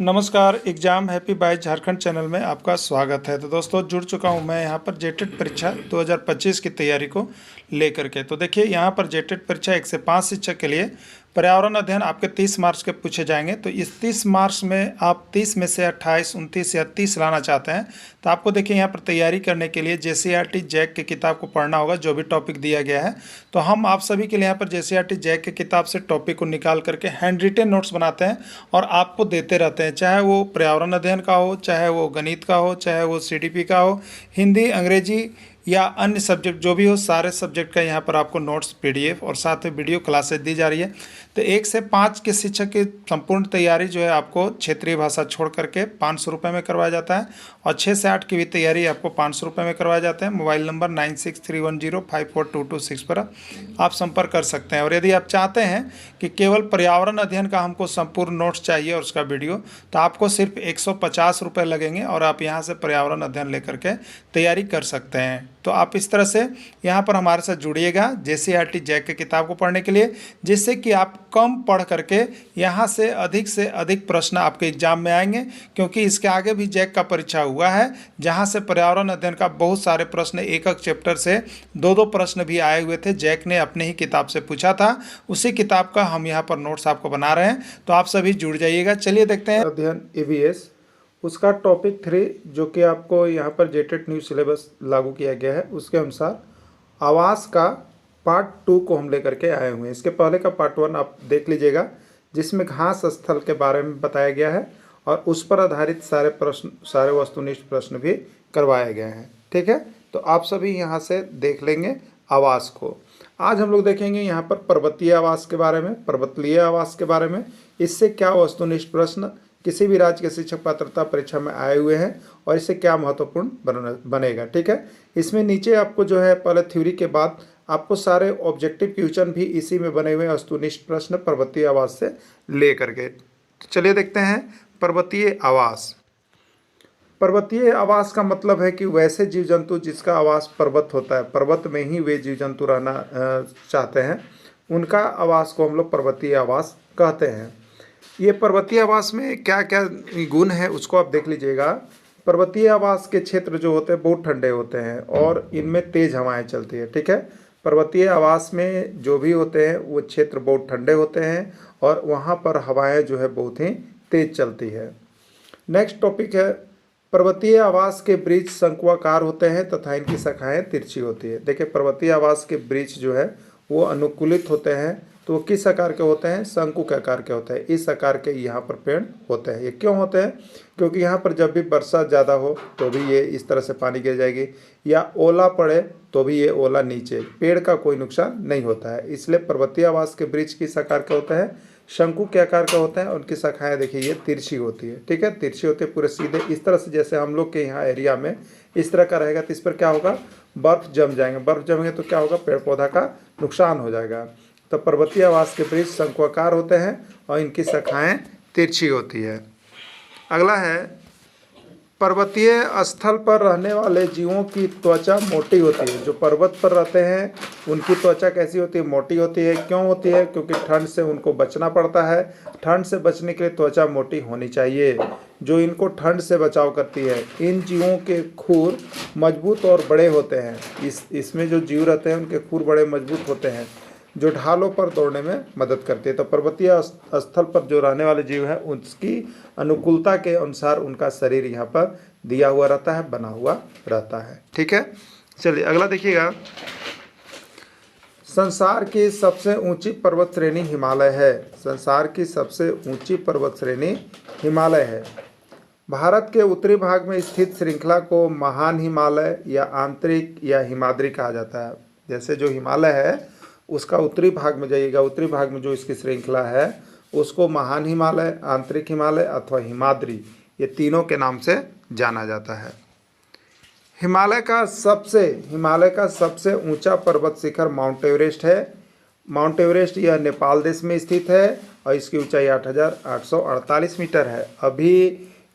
नमस्कार। Exam happy by Jharkhand channel में आपका स्वागत है। तो दोस्तों जुड़ चुका हूं मैं यहां पर जेटेट परीक्षा 2025 की तैयारी को लेकर के। तो देखिए यहां पर जेटेट परीक्षा 1 से 5 शिक्षक के लिए पर्यावरण अध्ययन आपके 30 मार्क्स के पूछे जाएंगे। तो इस 30 मार्क्स में आप 30 में से 28, 29 या 30 लाना चाहते हैं तो आपको देखिए यहाँ पर तैयारी करने के लिए JCERT जैक की किताब को पढ़ना होगा, जो भी टॉपिक दिया गया है। तो हम आप सभी के लिए यहाँ पर JCERT जैक की किताब से टॉपिक को निकाल करके हैंड रिटेन नोट्स बनाते हैं और आपको देते रहते हैं, चाहे वो पर्यावरण अध्ययन का हो, चाहे वो गणित का हो, चाहे वो CDP का हो, हिंदी, अंग्रेजी या अन्य सब्जेक्ट जो भी हो, सारे सब्जेक्ट का यहाँ पर आपको नोट्स PDF और साथ में वीडियो क्लासेस दी जा रही है। तो 1 से 5 के शिक्षक की संपूर्ण तैयारी जो है आपको क्षेत्रीय भाषा छोड़ करके 500 रुपये में करवाया जाता है और 6 से 8 की भी तैयारी आपको 500 रुपये में करवाया जाता है। मोबाइल नंबर 9631054226 पर आप संपर्क कर सकते हैं। और यदि आप चाहते हैं कि केवल पर्यावरण अध्ययन का हमको संपूर्ण नोट्स चाहिए और उसका वीडियो, तो आपको सिर्फ 150 रुपये लगेंगे और आप यहाँ से पर्यावरण अध्ययन लेकर के तैयारी कर सकते हैं। तो आप इस तरह से यहाँ पर हमारे साथ जुड़िएगा JCERT जैक की किताब को पढ़ने के लिए, जिससे कि आप कम पढ़ करके यहाँ से अधिक प्रश्न आपके एग्जाम में आएंगे। क्योंकि इसके आगे भी जैक का परीक्षा हुआ है, जहाँ से पर्यावरण अध्ययन का बहुत सारे प्रश्न एक चैप्टर से 2-2 प्रश्न भी आए हुए थे। जैक ने अपने ही किताब से पूछा था, उसी किताब का हम यहाँ पर नोट्स आपको बना रहे हैं। तो आप सभी जुड़ जाइएगा। चलिए देखते हैं अध्ययन EVS, उसका टॉपिक 3 जो कि आपको यहाँ पर जेटेट न्यू सिलेबस लागू किया गया है, उसके अनुसार आवास का पार्ट 2 को हम लेकर के आए हुए हैं। इसके पहले का पार्ट 1 आप देख लीजिएगा, जिसमें घास स्थल के बारे में बताया गया है और उस पर आधारित सारे वस्तुनिष्ठ प्रश्न भी करवाए गए हैं। ठीक है, तो आप सभी यहाँ से देख लेंगे आवास को। आज हम लोग देखेंगे यहाँ पर पर्वतीय आवास के बारे में, पर्वतीय आवास के बारे में, इससे क्या वस्तुनिष्ठ प्रश्न किसी भी राज्य के शिक्षक पात्रता परीक्षा में आए हुए हैं और इससे क्या महत्वपूर्ण बनेगा। ठीक है, इसमें नीचे आपको जो है पहले थ्योरी के बाद आपको सारे ऑब्जेक्टिव क्वेश्चन भी इसी में बने हुए वस्तुनिष्ठ प्रश्न पर्वतीय आवास से ले करके। तो चलिए देखते हैं पर्वतीय आवास। पर्वतीय आवास का मतलब है कि वैसे जीव जंतु जिसका आवास पर्वत होता है, पर्वत में ही वे जीव जंतु रहना चाहते हैं, उनका आवास को हम लोग पर्वतीय आवास कहते हैं। ये पर्वतीय आवास में क्या क्या गुण है उसको आप देख लीजिएगा। पर्वतीय आवास के क्षेत्र जो होते हैं बहुत ठंडे होते हैं और इनमें तेज़ हवाएं चलती है। ठीक है, पर्वतीय आवास में जो भी होते हैं वो क्षेत्र बहुत ठंडे होते हैं और वहाँ पर हवाएं जो है बहुत ही तेज़ चलती है। नेक्स्ट टॉपिक है, पर्वतीय आवास के वृक्ष शंक्वाकार होते हैं तथा इनकी शाखाएं तिरछी होती है। देखिए पर्वतीय आवास के वृक्ष जो है वो अनुकूलित होते हैं, तो वो किस आकार के होते हैं? शंकु के आकार के होते हैं। इस आकार के यहाँ पर पेड़ होते हैं। ये क्यों होते हैं? क्योंकि यहाँ पर जब भी वर्षा ज़्यादा हो तो भी ये इस तरह से पानी गिर जाएगी, या ओला पड़े तो भी ये ओला नीचे, पेड़ का कोई नुकसान नहीं होता है। इसलिए पर्वतीय आवास के वृक्ष किस आकार के होते हैं? शंकु के आकार का होता है। उनकी शाखाएं देखिए ये तिरछी होती है। ठीक है, तिरछी होती है पूरे सीधे इस तरह से, जैसे हम लोग के यहाँ एरिया में इस तरह का रहेगा तो इस पर क्या होगा? बर्फ़ जम जाएंगे। बर्फ़ जमेंगे तो क्या होगा? पेड़ पौधा का नुकसान हो जाएगा। तो पर्वतीय आवास के वृक्ष शंक्वाकार होते हैं और इनकी शाखाएं तिरछी होती है। अगला है, पर्वतीय स्थल पर रहने वाले जीवों की त्वचा मोटी होती है। जो पर्वत पर रहते हैं उनकी त्वचा कैसी होती है? मोटी होती है। क्यों होती है? क्योंकि ठंड से उनको बचना पड़ता है। ठंड से बचने के लिए त्वचा मोटी होनी चाहिए, जो इनको ठंड से बचाव करती है। इन जीवों के खुर मजबूत और बड़े होते हैं। इसमें जो जीव रहते हैं उनके खुर बड़े मजबूत होते हैं, जो ढालों पर दौड़ने में मदद करती है। तो पर्वतीय स्थल पर जो रहने वाले जीव हैं उसकी अनुकूलता के अनुसार उनका शरीर यहाँ पर दिया हुआ रहता है, बना हुआ रहता है। ठीक है, चलिए अगला देखिएगा। संसार की सबसे ऊंची पर्वत श्रेणी हिमालय है। संसार की सबसे ऊंची पर्वत श्रेणी हिमालय है। भारत के उत्तरी भाग में स्थित श्रृंखला को महान हिमालय या आंतरिक या हिमाद्री कहा जाता है। जैसे जो हिमालय है उसका उत्तरी भाग में जाइएगा, उत्तरी भाग में जो इसकी श्रृंखला है उसको महान हिमालय, आंतरिक हिमालय अथवा हिमाद्री, ये तीनों के नाम से जाना जाता है। हिमालय का सबसे ऊंचा पर्वत शिखर माउंट एवरेस्ट है। माउंट एवरेस्ट यह नेपाल देश में स्थित है और इसकी ऊंचाई 8,848 मीटर है। अभी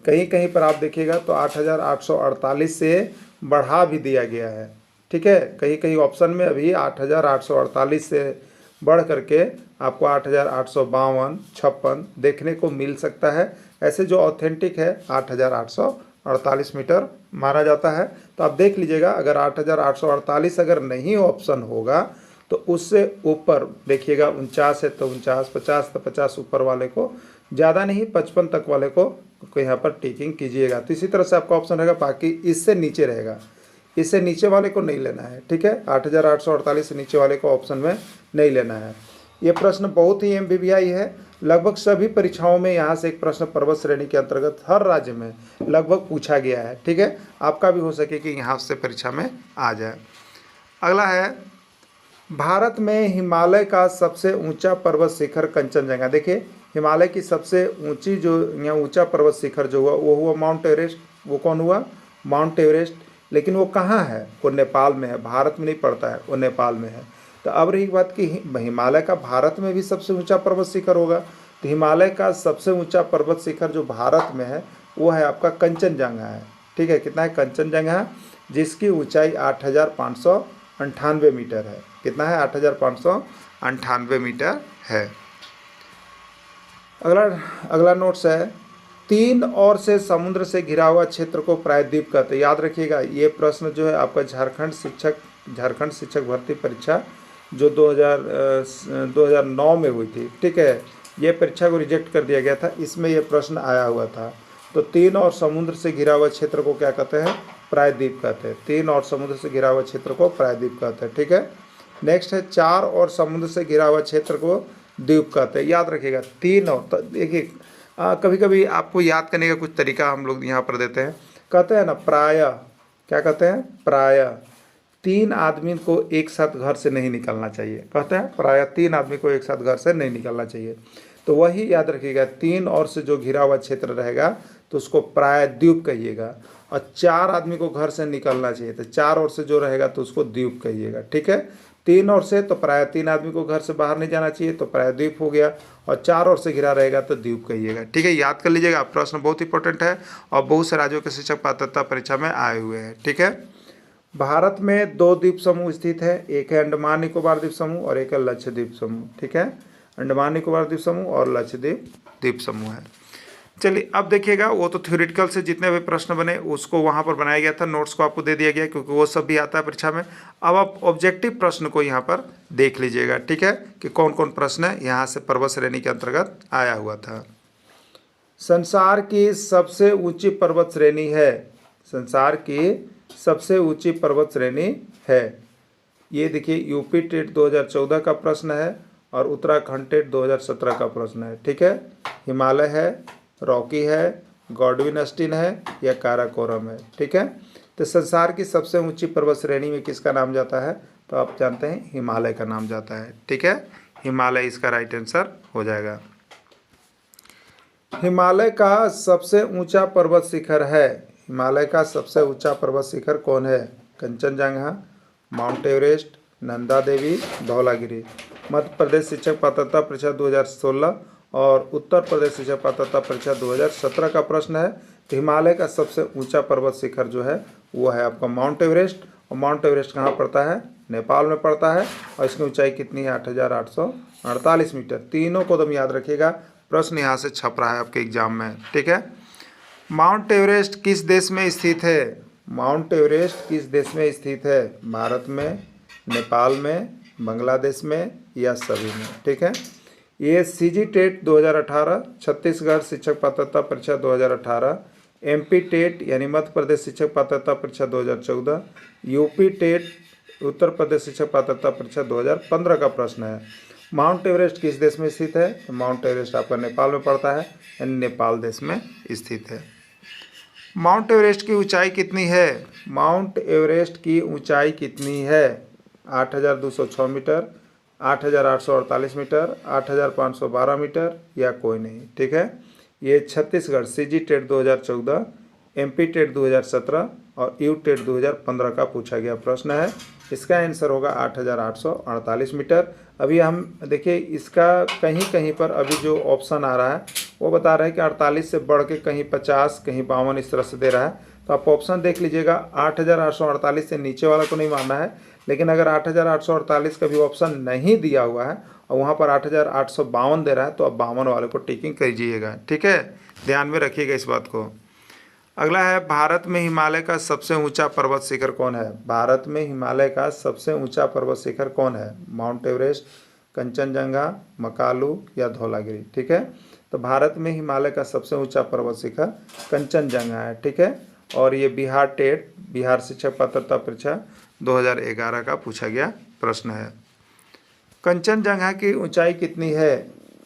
कहीं कहीं पर आप देखिएगा तो 8,848 से बढ़ा भी दिया गया है। ठीक है, कहीं कहीं ऑप्शन में अभी 8,848 से बढ़ करके आपको 8,852, 56 देखने को मिल सकता है। ऐसे जो ऑथेंटिक है 8,848 मीटर माना जाता है। तो आप देख लीजिएगा, अगर 8,848 अगर नहीं ऑप्शन होगा तो उससे ऊपर देखिएगा 49 है तो 49, 50 तो 50 ऊपर वाले को, ज़्यादा नहीं 55 तक वाले को यहाँ पर टिकिंग कीजिएगा। तो इसी तरह से आपका ऑप्शन रहेगा, बाकी इससे नीचे रहेगा, इससे नीचे वाले को नहीं लेना है, ठीक है। 8,848 से नीचे वाले को ऑप्शन में नहीं लेना है। ये प्रश्न बहुत ही MBBI है, लगभग सभी परीक्षाओं में यहाँ से एक प्रश्न पर्वत श्रेणी के अंतर्गत हर राज्य में लगभग पूछा गया है, ठीक है। आपका भी हो सके कि यहाँ से परीक्षा में आ जाए। अगला है, भारत में हिमालय का सबसे ऊंचा पर्वत शिखर कंचनजंगा। देखिए, हिमालय की सबसे ऊंची जो यहाँ ऊंचा पर्वत शिखर जो हुआ वो हुआ माउंट एवरेस्ट। वो कौन हुआ? Mount Everest. लेकिन वो कहाँ है? वो नेपाल में है, भारत में नहीं पड़ता है, वो नेपाल में है। तो अब रही बात कि हिमालय का भारत में भी सबसे ऊंचा पर्वत शिखर होगा, तो हिमालय का सबसे ऊंचा पर्वत शिखर जो भारत में है वो है आपका कंचनजंगा है, ठीक है। कितना है? कंचनजंगा, जिसकी ऊंचाई 8,598 मीटर है। कितना है? 8,598 मीटर है। अगला नोट्स है, 3 ओर से समुद्र से घिरा हुआ क्षेत्र को प्रायद्वीप कहते हैं। याद रखिएगा, ये प्रश्न जो है आपका झारखंड शिक्षक भर्ती परीक्षा जो 2009 में हुई थी, ठीक है। ये परीक्षा को रिजेक्ट कर दिया गया था, इसमें ये प्रश्न आया हुआ था। तो 3 और समुद्र से घिरा हुआ क्षेत्र को क्या कहते हैं? प्रायद्वीप कहते हैं। 3 और समुद्र से घिरा हुआ क्षेत्र को प्रायद्वीप कहते हैं, ठीक है। नेक्स्ट है, 4 और समुद्र से घिरा हुआ क्षेत्र को द्वीप कहते हैं। याद रखिएगा, 3 और, तो देखिए कभी कभी आपको याद करने का कुछ तरीका हम लोग यहाँ पर देते हैं। कहते हैं ना प्राय, क्या कहते हैं? प्राय 3 आदमी को एक साथ घर से नहीं निकलना चाहिए। कहते हैं प्राय 3 आदमी को एक साथ घर से नहीं निकलना चाहिए। तो वही याद रखिएगा, 3 ओर से जो घिरा हुआ क्षेत्र रहेगा तो उसको प्रायद्वीप कहिएगा। और 4 आदमी को घर से निकलना चाहिए, तो 4 ओर से जो रहेगा तो उसको द्वीप कहिएगा, ठीक है। 3 ओर से तो प्राय 3 आदमी को घर से बाहर नहीं जाना चाहिए, तो प्रायद्वीप हो गया। और 4 ओर से घिरा रहेगा तो द्वीप कहिएगा, ठीक है। याद कर लीजिएगा, प्रश्न बहुत इंपॉर्टेंट है और बहुत से राज्यों के शिक्षक पात्रता परीक्षा में आए हुए हैं, ठीक है। भारत में 2 द्वीप समूह स्थित है, एक है अंडमान निकोबार द्वीप समूह और एक है लक्षद्वीप समूह, ठीक है। अंडमान निकोबार द्वीप समूह और लक्षद्वीप द्वीप समूह है। चलिए अब देखिएगा, वो तो थ्योरेटिकल से जितने भी प्रश्न बने उसको वहाँ पर बनाया गया था, नोट्स को आपको दे दिया गया क्योंकि वो सब भी आता है परीक्षा में। अब आप ऑब्जेक्टिव प्रश्न को यहाँ पर देख लीजिएगा, ठीक है, कि कौन कौन प्रश्न है यहाँ से पर्वत श्रेणी के अंतर्गत आया हुआ था। संसार की सबसे ऊंची पर्वत श्रेणी है, संसार की सबसे ऊंची पर्वत श्रेणी है। ये देखिए, यूपी टेट 2014 का प्रश्न है और उत्तराखंड टेट 2017 का प्रश्न है, ठीक है। हिमालय है, रॉकी है, गॉडविन अस्टीन है या काराकोरम है, ठीक है। तो संसार की सबसे ऊंची पर्वत श्रेणी में किसका नाम जाता है? तो आप जानते हैं हिमालय का नाम जाता है, ठीक है। हिमालय इसका राइट आंसर हो जाएगा। हिमालय का सबसे ऊंचा पर्वत शिखर है, हिमालय का सबसे ऊंचा पर्वत शिखर कौन है? Kanchenjunga, mount Everest, Nanda Devi, Dhaulagiri. मध्य प्रदेश शिक्षक पात्रता परीक्षा 2016 और उत्तर प्रदेश शिक्षक पात्रता परीक्षा 2017 का प्रश्न है। तो हिमालय का सबसे ऊंचा पर्वत शिखर जो है वो है आपका माउंट एवरेस्ट। और माउंट एवरेस्ट कहाँ पड़ता है? नेपाल में पड़ता है। और इसकी ऊंचाई कितनी है? 8,848 मीटर। तीनों को एकदम याद रखिएगा, प्रश्न यहाँ से छप रहा है आपके एग्जाम में, ठीक है। माउंट एवरेस्ट किस देश में स्थित है? माउंट एवरेस्ट किस देश में स्थित है? भारत में, नेपाल में, बांग्लादेश में या सभी में, ठीक है। ये सीजी टेट 2018, छत्तीसगढ़ शिक्षक पात्रता परीक्षा 2018, MP टेट यानी मध्य प्रदेश शिक्षक पात्रता परीक्षा 2014, यूपी टेट उत्तर प्रदेश शिक्षक पात्रता परीक्षा 2015 का प्रश्न है। माउंट एवरेस्ट किस देश में स्थित है? तो माउंट एवरेस्ट आपका नेपाल में पड़ता है, यानी नेपाल देश में स्थित है। माउंट एवरेस्ट की ऊंचाई कितनी है? माउंट एवरेस्ट की ऊंचाई कितनी है? 8,206 मीटर, 8,848 मीटर, 8,512 मीटर या कोई नहीं, ठीक है। ये Chhattisgarh CG TET 2014, MP TET 2017 और यू टेट 2015 का पूछा गया प्रश्न है। इसका आंसर होगा 8,848 मीटर। अभी हम देखिए, इसका कहीं कहीं पर अभी जो ऑप्शन आ रहा है वो बता रहा है कि 48 से बढ़ के कहीं 50, कहीं 52 इस तरह से दे रहा है। तो आप ऑप्शन देख लीजिएगा, 8,848 से नीचे वाला को नहीं मानना है। लेकिन अगर 8,848 का भी ऑप्शन नहीं दिया हुआ है और वहाँ पर 8,852 दे रहा है, तो आप 52 वाले को टिकिंग कीजिएगा। ठीक है, ध्यान में रखिएगा इस बात को। अगला है, भारत में हिमालय का सबसे ऊंचा पर्वत शिखर कौन है? भारत में हिमालय का सबसे ऊंचा पर्वत शिखर कौन है? माउंट एवरेस्ट, कंचनजंगा, मकालू या धौलागिरी? ठीक है, तो भारत में हिमालय का सबसे ऊंचा पर्वत शिखर कंचनजंगा है। ठीक है, और ये बिहार टेट, बिहार शिक्षक पात्रता परीक्षा 2011 का पूछा गया प्रश्न है। कंचनजंगा की ऊंचाई कितनी है?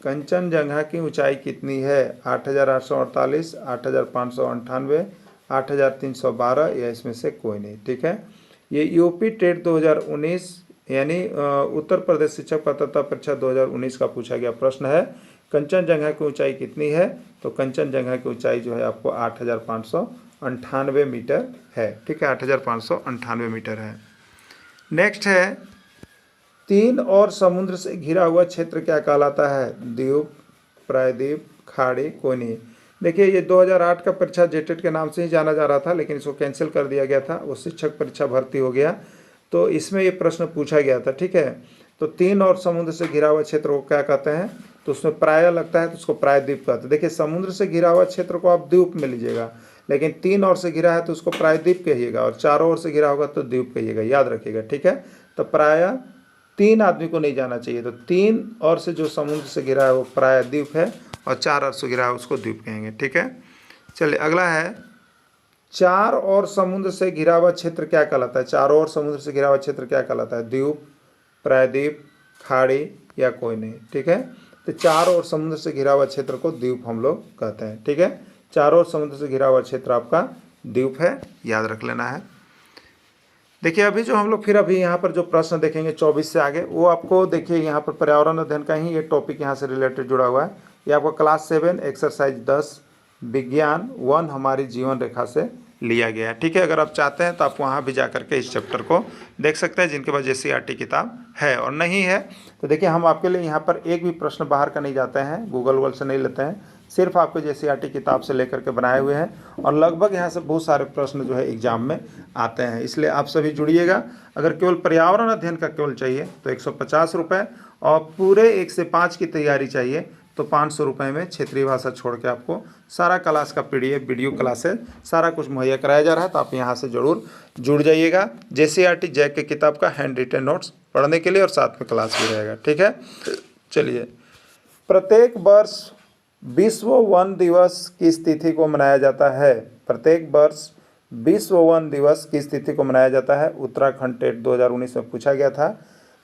कंचनजंगा की ऊंचाई कितनी है? 8,848, 8,598, 8,312 या इसमें से कोई नहीं। ठीक है, ये यूपी टेट 2019 यानी उत्तर प्रदेश शिक्षक पात्रता परीक्षा 2019 का पूछा गया प्रश्न है। कंचनजंगा की ऊंचाई कितनी है? तो कंचनजंगा की ऊंचाई जो है आपको 8,598 मीटर है। ठीक है, 8,598 मीटर है। नेक्स्ट है, तीन और समुद्र से घिरा हुआ क्षेत्र क्या कहलाता है? द्वीप, प्रायद्वीप, खाड़ी, कोई नहीं। देखिए, ये 2008 का परीक्षा जेटेट के नाम से ही जाना जा रहा था, लेकिन इसको कैंसिल कर दिया गया था, वो शिक्षक परीक्षा भर्ती हो गया, तो इसमें ये प्रश्न पूछा गया था। ठीक है, तो तीन और समुद्र से घिरा हुआ क्षेत्र को क्या कहते हैं? तो उसमें प्राय लगता है तो उसको प्रायद्वीप कहते हैं। देखिए, समुद्र से घिरा हुआ क्षेत्र को आप द्वीप में लीजिएगा, लेकिन तीन ओर से घिरा है तो उसको प्रायद्वीप कहिएगा, और चारों ओर से घिरा होगा तो द्वीप कहिएगा, याद रखिएगा। ठीक है, तो प्राय तीन आदमी को नहीं जाना चाहिए, तो तीन ओर से जो समुद्र से घिरा है वो प्रायद्वीप है, और चार ओर से घिरा है उसको द्वीप कहेंगे। ठीक है, चलिए अगला है, चार और समुद्र से घिरा हुआ क्षेत्र क्या कहलाता है? चारों ओर समुद्र से घिरा हुआ क्षेत्र क्या कहलाता है? द्वीप, प्रायद्वीप, खाड़ी या कोई नहीं। ठीक है, तो चारों ओर समुद्र से घिरा हुआ क्षेत्र को द्वीप हम लोग कहते हैं। ठीक है, चारों ओर समुद्र से घिरा हुआ क्षेत्र आपका द्वीप है, याद रख लेना है। देखिए, अभी जो हम लोग फिर अभी यहाँ पर जो प्रश्न देखेंगे 24 से आगे, वो आपको देखिए यहाँ पर पर्यावरण अध्ययन का ही ये टॉपिक यहाँ से रिलेटेड जुड़ा हुआ है। ये आपको क्लास 7 एक्सरसाइज 10 विज्ञान 1 हमारी जीवन रेखा से लिया गया है। ठीक है, अगर आप चाहते हैं तो आप वहाँ भी जा करके इस चैप्टर को देख सकते हैं, जिनके पास JCERT किताब है, और नहीं है तो देखिए हम आपके लिए यहाँ पर एक भी प्रश्न बाहर का नहीं जाते हैं, गूगल वूगल से नहीं लेते हैं, सिर्फ आपको JCERT किताब से लेकर के बनाए हुए हैं, और लगभग यहाँ से बहुत सारे प्रश्न जो है एग्जाम में आते हैं। इसलिए आप सभी जुड़िएगा। अगर केवल पर्यावरण अध्ययन का केवल चाहिए तो 150 रुपये, और पूरे 1 से 5 की तैयारी चाहिए तो 500 रुपये में क्षेत्रीय भाषा छोड़ के आपको सारा क्लास का PDF वीडियो क्लासेस सारा कुछ मुहैया कराया जा रहा है। तो आप यहाँ से ज़रूर जुड़ जाइएगा। JCERT जैक की किताब का हैंड रिटन नोट्स पढ़ने के लिए, और साथ में क्लास भी रहेगा। ठीक है, चलिए, प्रत्येक वर्ष विश्व वन दिवस किस तिथि को मनाया जाता है? प्रत्येक वर्ष विश्व वन दिवस किस तिथि को मनाया जाता है? उत्तराखंड टेट 2019 में पूछा गया था।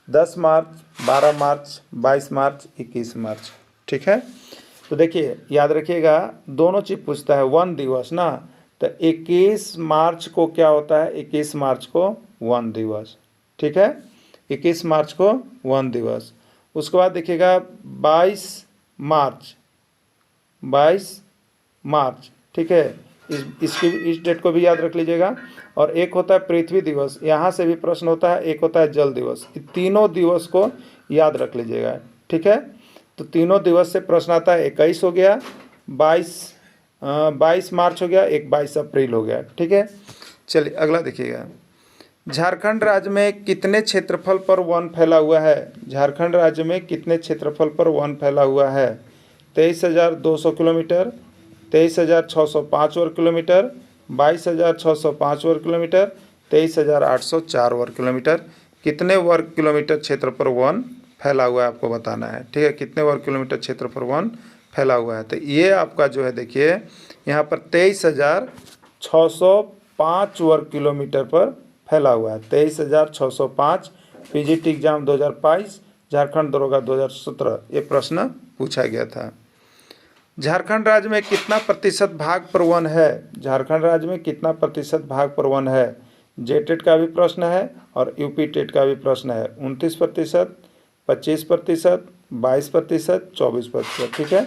10 मार्च, 12 मार्च, 22 मार्च, 21 मार्च। ठीक है, तो देखिए याद रखिएगा, दोनों चीज़ पूछता है। वन दिवस ना, तो 21 मार्च को क्या होता है? 21 मार्च को वन दिवस। ठीक है, 21 मार्च को वन दिवस। उसके बाद देखिएगा 22 मार्च, 22 मार्च। ठीक है, इस डेट को भी याद रख लीजिएगा। और एक होता है पृथ्वी दिवस, यहाँ से भी प्रश्न होता है। एक होता है जल दिवस। तीनों दिवस को याद रख लीजिएगा। ठीक है, तो तीनों दिवस से प्रश्न आता है। 21 हो गया, 22 मार्च हो गया, एक 22 अप्रैल हो गया। ठीक है, चलिए अगला देखिएगा, झारखंड राज्य में कितने क्षेत्रफल पर वन फैला हुआ है? झारखंड राज्य में कितने क्षेत्रफल पर वन फैला हुआ है? 23,200 किलोमीटर, 23,605 वर्ग किलोमीटर, 22,605 वर्ग किलोमीटर, 23,804 वर्ग किलोमीटर। कितने वर्ग किलोमीटर क्षेत्र पर वन फैला हुआ है आपको बताना है। ठीक है, कितने वर्ग किलोमीटर क्षेत्र पर वन फैला हुआ है? तो ये आपका जो है देखिए यहाँ पर 23,605 वर्ग किलोमीटर पर फैला हुआ है। 23,605। PGT एग्जाम 2022, झारखंड दरोगा 2017 ये प्रश्न पूछा गया था। झारखंड राज्य में कितना प्रतिशत भाग पर वन है? झारखंड राज्य में कितना प्रतिशत भाग पर वन है? JTET का भी प्रश्न है और UP टेट का भी प्रश्न है। 29%, 25%, 22%, 24%। ठीक है,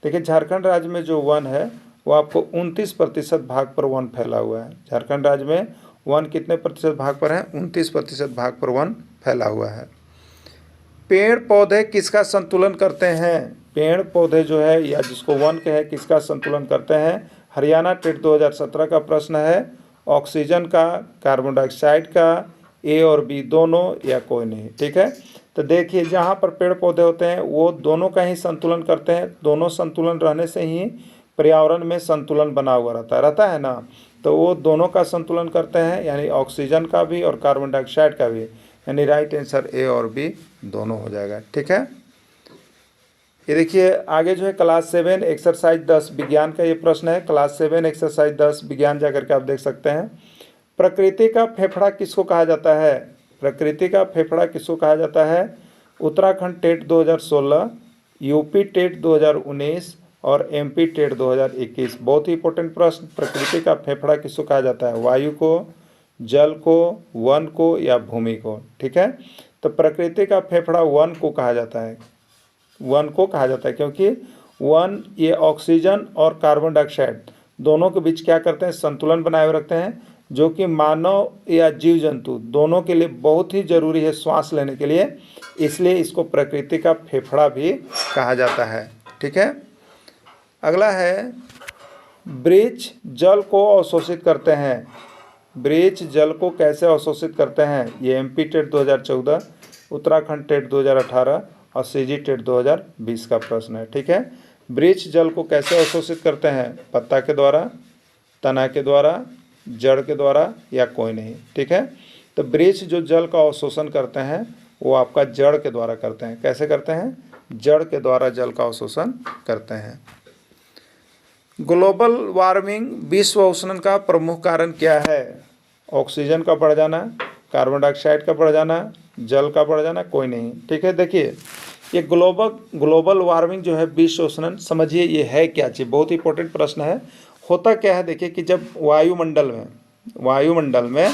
देखिए झारखंड राज्य में जो वन है वो आपको 29% भाग पर वन फैला हुआ है। झारखंड राज्य में वन कितने प्रतिशत भाग पर है? 29% भाग पर वन फैला हुआ है। पेड़ पौधे किसका संतुलन करते हैं? पेड़ पौधे जो है या जिसको वन कहे किसका संतुलन करते हैं? हरियाणा टेट 2017 का प्रश्न है। ऑक्सीजन का, कार्बन डाइऑक्साइड का, A और B दोनों या कोई नहीं। ठीक है, तो देखिए जहाँ पर पेड़ पौधे होते हैं वो दोनों का ही संतुलन करते हैं, दोनों संतुलन रहने से ही पर्यावरण में संतुलन बना हुआ रहता है ना। तो वो दोनों का संतुलन करते हैं, यानी ऑक्सीजन का भी और कार्बन डाइऑक्साइड का भी, यानी राइट आंसर ए और बी दोनों हो जाएगा। ठीक है, ये देखिए आगे जो है क्लास 7 एक्सरसाइज 10 विज्ञान का ये प्रश्न है। क्लास 7 एक्सरसाइज 10 विज्ञान जाकर के आप देख सकते हैं। प्रकृति का फेफड़ा किसको कहा जाता है? प्रकृति का फेफड़ा किसको कहा जाता है? उत्तराखंड टेट 2016, यूपी टेट 2019 और एमपी टेट 2021। बहुत ही इंपॉर्टेंट प्रश्न। प्रकृति का फेफड़ा किसको कहा जाता है? वायु को, जल को, वन को या भूमि को? ठीक है, तो प्रकृति का फेफड़ा वन को कहा जाता है, वन को कहा जाता है, क्योंकि वन ये ऑक्सीजन और कार्बन डाइऑक्साइड दोनों के बीच क्या करते हैं? संतुलन बनाए हुए रखते हैं, जो कि मानव या जीव जंतु दोनों के लिए बहुत ही जरूरी है श्वास लेने के लिए, इसलिए इसको प्रकृति का फेफड़ा भी कहा जाता है। ठीक है, अगला है वृक्ष जल को अवशोषित करते हैं। वृक्ष जल को कैसे अवशोषित करते हैं? ये एमपी टेट 2014, उत्तराखंड टेट 2018 और सीजी टेट 2020 का प्रश्न है। ठीक है, वृक्ष जल को कैसे अवशोषित करते हैं? पत्ता के द्वारा, तना के द्वारा, जड़ के द्वारा या कोई नहीं? ठीक है, तो वृक्ष जो जल का अवशोषण करते हैं वो आपका जड़ के द्वारा करते हैं। कैसे करते हैं? जड़ के द्वारा जल का अवशोषण करते हैं। ग्लोबल वार्मिंग विश्व उष्णन का प्रमुख कारण क्या है? ऑक्सीजन का बढ़ जाना, कार्बन डाइऑक्साइड का बढ़ जाना, जल का बढ़ जाना, कोई नहीं? ठीक है, देखिए ये ग्लोबल वार्मिंग जो है विश्व उष्णन, समझिए ये है क्या चीज़? बहुत ही इंपॉर्टेंट प्रश्न है। होता क्या है देखिए कि जब वायुमंडल में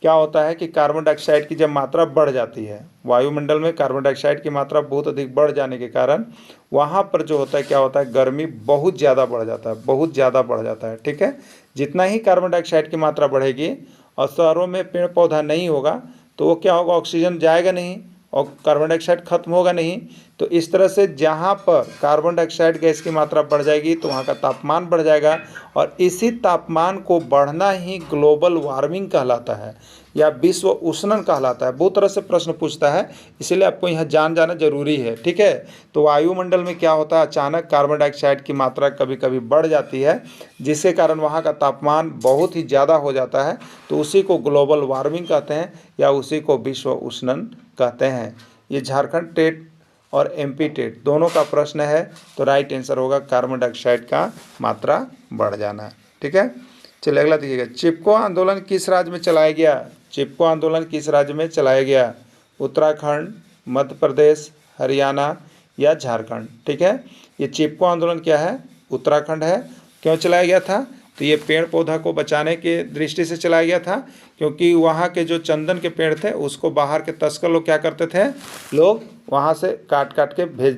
क्या होता है कि कार्बन डाइऑक्साइड की जब मात्रा बढ़ जाती है, वायुमंडल में कार्बन डाइऑक्साइड की मात्रा बहुत अधिक बढ़ जाने के कारण वहाँ पर जो होता है क्या होता है? गर्मी बहुत ज़्यादा बढ़ जाता है, बहुत ज़्यादा बढ़ जाता है। ठीक है, जितना ही कार्बन डाइऑक्साइड की मात्रा बढ़ेगी और शहरों में पेड़ पौधा नहीं होगा तो वो क्या होगा? ऑक्सीजन जाएगा नहीं और कार्बन डाइऑक्साइड खत्म होगा नहीं। तो इस तरह से जहाँ पर कार्बन डाइऑक्साइड गैस की मात्रा बढ़ जाएगी तो वहाँ का तापमान बढ़ जाएगा, और इसी तापमान को बढ़ना ही ग्लोबल वार्मिंग कहलाता है या विश्व उष्णन कहलाता है। बहुत तरह से प्रश्न पूछता है, इसीलिए आपको यहाँ जाना जरूरी है। ठीक है, तो वायुमंडल में क्या होता है? अचानक कार्बन डाइऑक्साइड की मात्रा कभी कभी बढ़ जाती है, जिसके कारण वहाँ का तापमान बहुत ही ज़्यादा हो जाता है, तो उसी को ग्लोबल वार्मिंग कहते हैं या उसी को विश्व उष्णन कहते हैं। ये झारखंड टेट और एमपी टेट दोनों का प्रश्न है, तो राइट आंसर होगा कार्बन डाइऑक्साइड का मात्रा बढ़ जाना। ठीक है, चलिए अगला देखिएगा। चिपको आंदोलन किस राज्य में चलाया गया? चिपको आंदोलन किस राज्य में चलाया गया? उत्तराखंड, मध्य प्रदेश, हरियाणा या झारखंड? ठीक है, ये चिपको आंदोलन क्या है? उत्तराखंड है। क्यों चलाया गया था? तो ये पेड़ पौधा को बचाने के दृष्टि से चलाया गया था, क्योंकि वहाँ के जो चंदन के पेड़ थे उसको बाहर के तस्कर लोग क्या करते थे? लोग वहाँ से काट के बेच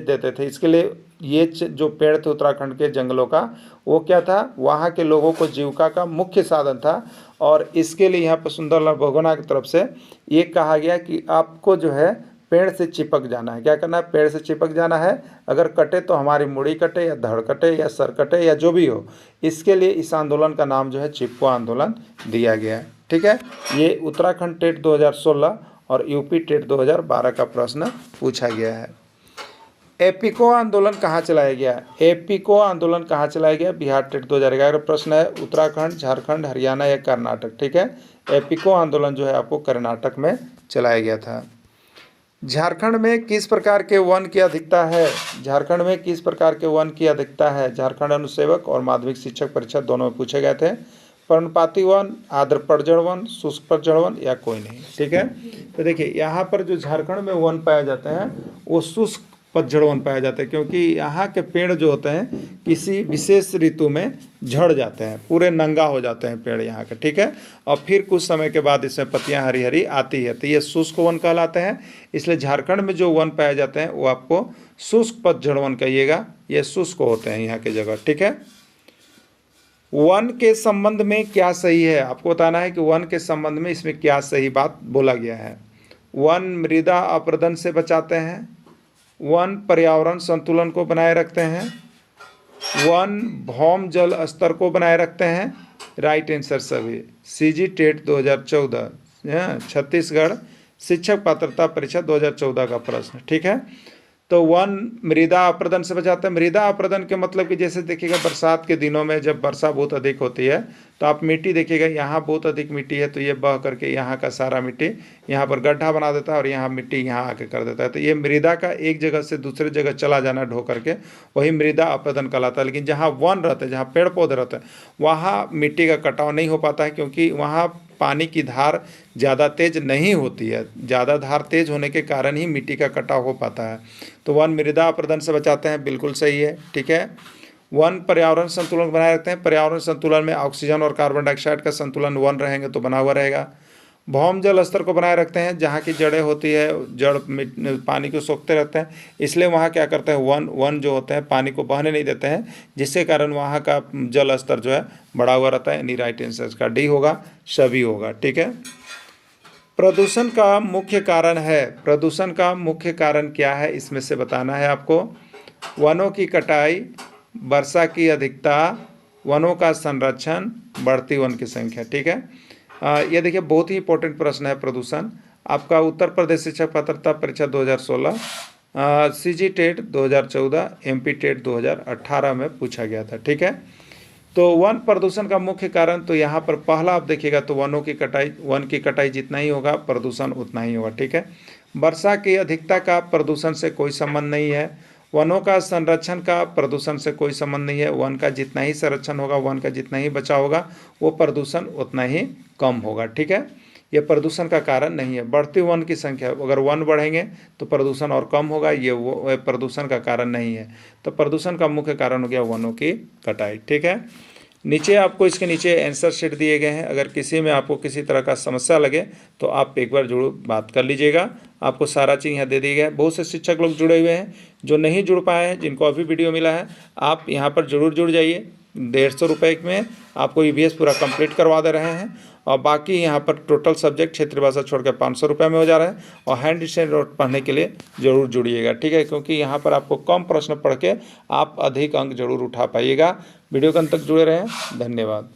देते थे। इसके लिए ये जो पेड़ थे उत्तराखंड के जंगलों का, वो क्या था? वहाँ के लोगों को जीविका का मुख्य साधन था। और इसके लिए यहाँ पर सुंदरलाल बहुगुणा की तरफ से ये कहा गया कि आपको जो है पेड़ से चिपक जाना है। क्या करना है? पेड़ से चिपक जाना है। अगर कटे तो हमारी मुड़ी कटे या धड़ कटे या सर कटे या जो भी हो, इसके लिए इस आंदोलन का नाम जो है चिपको आंदोलन दिया गया है। ठीक है, ये उत्तराखंड टेट 2016 और यूपी टेट 2012 का प्रश्न पूछा गया है। एपिको आंदोलन कहाँ चलाया गया? एपिको आंदोलन कहाँ चलाया गया? बिहार टेट 2011 प्रश्न है। उत्तराखंड, झारखंड, हरियाणा या कर्नाटक? ठीक है, एपिको आंदोलन जो है आपको कर्नाटक में चलाया गया था। झारखंड में किस प्रकार के वन की अधिकता है? झारखंड में किस प्रकार के वन की अधिकता है? झारखंड अनुसेवक और माध्यमिक शिक्षक परीक्षा दोनों में पूछे गए थे। पर्णपाती वन, आर्द्र पर्जड़ वन, शुष्क पर्जड़ वन या कोई नहीं? ठीक है, तो देखिए यहाँ पर जो झारखंड में वन पाए जाते हैं वो शुष्क पतझड़ वन पाया जाता है, क्योंकि यहाँ के पेड़ जो होते हैं किसी विशेष ऋतु में झड़ जाते हैं, पूरे नंगा हो जाते हैं पेड़ यहाँ के। ठीक है, और फिर कुछ समय के बाद इसमें पत्तियाँ हरी हरी आती है, तो ये शुष्क वन कहलाते हैं। इसलिए झारखंड में जो वन पाए जाते हैं वो आपको शुष्क पतझड़ वन कहिएगा, ये शुष्क होते हैं यहाँ की जगह। ठीक है, वन के संबंध में क्या सही है? आपको बताना है कि वन के संबंध में इसमें क्या सही बात बोला गया है। वन मृदा अपरदन से बचाते हैं, वन पर्यावरण संतुलन को बनाए रखते हैं, वन भौम जल स्तर को बनाए रखते हैं। राइट आंसर सभी। सीजी टेट 2014 छत्तीसगढ़ शिक्षक पात्रता परीक्षा 2014 का प्रश्न। ठीक है, तो वन मृदा अपरदन से बचाता है। मृदा अपरदन के मतलब कि जैसे देखिएगा बरसात के दिनों में जब वर्षा बहुत अधिक होती है तो आप मिट्टी देखिएगा, यहाँ बहुत अधिक मिट्टी है तो ये बह करके यहाँ का सारा मिट्टी यहाँ पर गड्ढा बना देता है और यहाँ मिट्टी यहाँ आके कर देता है। तो ये मृदा का एक जगह से दूसरे जगह चला जाना ढो करके वही मृदा अपरदन कहलाता है। लेकिन जहाँ वन रहते हैं, जहाँ पेड़ पौधे रहते हैं, वहाँ मिट्टी का कटाव नहीं हो पाता है, क्योंकि वहाँ पानी की धार ज़्यादा तेज नहीं होती है। ज़्यादा धार तेज होने के कारण ही मिट्टी का कटाव हो पाता है। तो वन मृदा अपरदन से बचाते हैं, बिल्कुल सही है। ठीक है, वन पर्यावरण संतुलन बनाए रखते हैं। पर्यावरण संतुलन में ऑक्सीजन और कार्बन डाइऑक्साइड का संतुलन वन रहेंगे तो बना हुआ रहेगा। भौम जल स्तर को बनाए रखते हैं, जहाँ की जड़ें होती है जड़ पानी को सोखते रहते हैं, इसलिए वहाँ क्या करते हैं, वन जो होते हैं पानी को बहने नहीं देते हैं, जिससे कारण वहाँ का जल स्तर जो है बढ़ा हुआ रहता है। यानी राइट आंसर इसका डी होगा, सभी होगा। ठीक है, प्रदूषण का मुख्य कारण है, प्रदूषण का मुख्य कारण क्या है इसमें से बताना है आपको। वनों की कटाई, वर्षा की अधिकता, वनों का संरक्षण, बढ़ती वन की संख्या। ठीक है, ये देखिए बहुत ही इंपॉर्टेंट प्रश्न है प्रदूषण। आपका उत्तर प्रदेश शिक्षक पात्रता परीक्षा 2016, सीजी टेट 2014, एमपी टेट 2018 में पूछा गया था। ठीक है, तो वन प्रदूषण का मुख्य कारण, तो यहाँ पर पहला आप देखिएगा तो वनों की कटाई, वन की कटाई जितना ही होगा प्रदूषण उतना ही होगा। ठीक है, वर्षा की अधिकता का प्रदूषण से कोई संबंध नहीं है। वनों का संरक्षण का प्रदूषण से कोई संबंध नहीं है। वन का जितना ही संरक्षण होगा, वन का जितना ही बचाव होगा, वो प्रदूषण उतना ही कम होगा। ठीक है, ये प्रदूषण का कारण नहीं है। बढ़ती वन की संख्या, अगर वन बढ़ेंगे तो प्रदूषण और कम होगा, ये वो प्रदूषण का कारण नहीं है। तो प्रदूषण का मुख्य कारण हो गया वनों की कटाई। ठीक है, नीचे आपको इसके नीचे आंसर शीट दिए गए हैं। अगर किसी में आपको किसी तरह का समस्या लगे तो आप एक बार जरूर बात कर लीजिएगा। आपको सारा चीज़ यहाँ दे दी गया है। बहुत से शिक्षक लोग जुड़े हुए हैं, जो नहीं जुड़ पाए हैं, जिनको अभी वीडियो मिला है, आप यहाँ पर जरूर जुड़ जाइए। 150 रुपये में आपको ईवीएस पूरा कंप्लीट करवा दे रहे हैं, और बाकी यहाँ पर टोटल सब्जेक्ट क्षेत्रीय भाषा छोड़ कर 500 रुपये में हो जा रहा है। और हैंड रिटन नोट पढ़ने के लिए ज़रूर जुड़िएगा। ठीक है, क्योंकि यहाँ पर आपको कम प्रश्न पढ़ के आप अधिक अंक जरूर उठा पाइएगा। वीडियो के अंत तक जुड़े रहें, धन्यवाद।